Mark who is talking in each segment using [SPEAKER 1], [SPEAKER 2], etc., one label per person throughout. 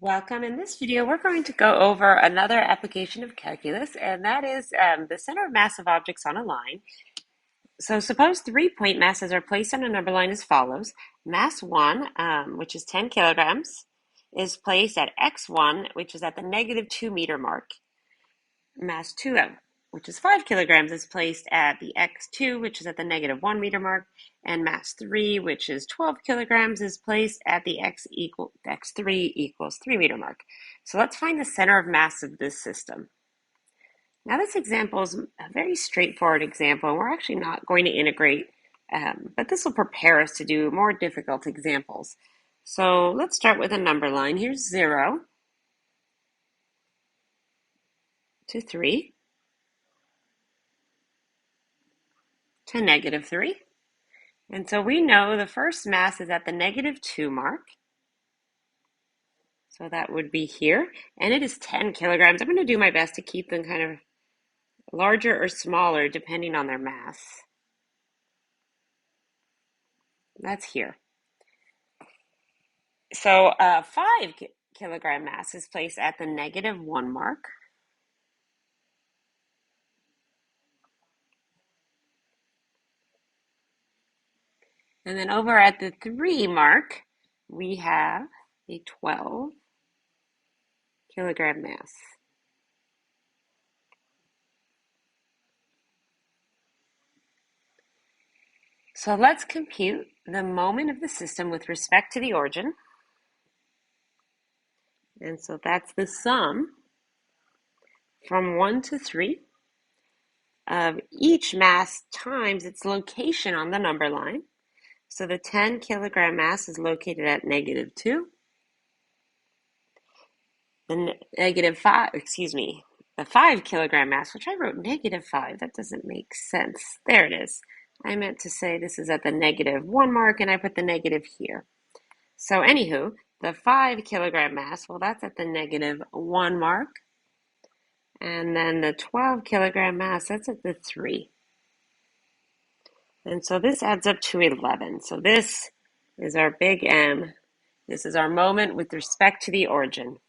[SPEAKER 1] Welcome. In this video, we're going to go over another application of calculus, and that is the center of mass of objects on a line. So suppose 3-point masses are placed on a number line as follows. Mass 1, which is 10 kilograms, is placed at x1, which is at the -2-meter mark. Mass 2, which is 5 kilograms, is placed at the x2, which is at the -1-meter mark, and mass 3, which is 12 kilograms, is placed at the x3 equals 3-meter mark. So let's find the center of mass of this system. Now this example is a very straightforward example, and we're actually not going to integrate, but this will prepare us to do more difficult examples. So let's start with a number line. Here's 0 to 3. To -3. And so we know the first mass is at the -2 mark. So that would be here. And it is 10 kilograms. I'm going to do my best to keep them kind of larger or smaller depending on their mass. That's here. So 5 kilogram mass is placed at the -1 mark. And then over at the 3 mark, we have a 12 kilogram mass. So let's compute the moment of the system with respect to the origin. And so that's the sum from 1 to 3 of each mass times its location on the number line. So the 10 kilogram mass is located at -2. The the 5 kilogram mass, which I wrote -5, that doesn't make sense. There it is. I meant to say this is at the -1 mark, and I put the negative here. So anywho, the 5 kilogram mass, well, that's at the -1 mark. And then the 12 kilogram mass, that's at the 3. And so this adds up to 11. So this is our big M. This is our moment with respect to the origin.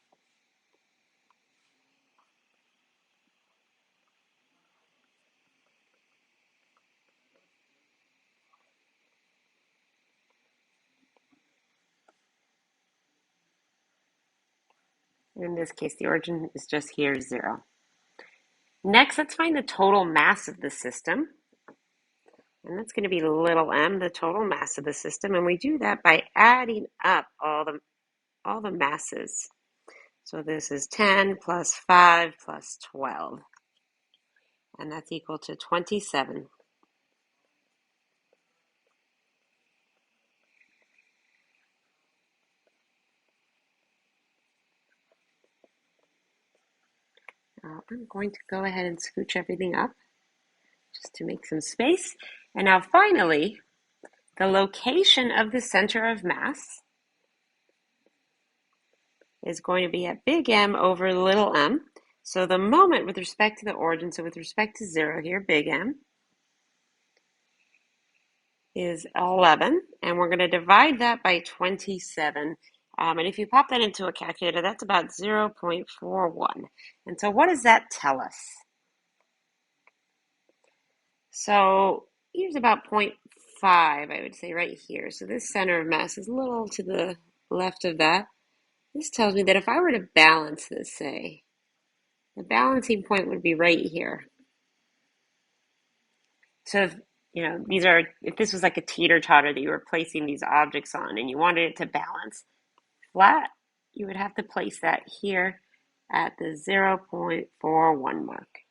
[SPEAKER 1] In this case, the origin is just here, 0. Next, let's find the total mass of the system. And that's going to be little m, the total mass of the system. And we do that by adding up all the masses. So this is 10 plus 5 plus 12. And that's equal to 27. I'm going to go ahead and scooch everything up just to make some space. And now finally, the location of the center of mass is going to be at big M over little m. So the moment with respect to the origin, so with respect to 0 here, big M, is 11. And we're going to divide that by 27. And if you pop that into a calculator, that's about 0.41. And so what does that tell us? So here's about 0.5, I would say, right here. So this center of mass is a little to the left of that. This tells me that if I were to balance this, say, the balancing point would be right here. So if this was like a teeter-totter that you were placing these objects on and you wanted it to balance flat, you would have to place that here at the 0.41 mark.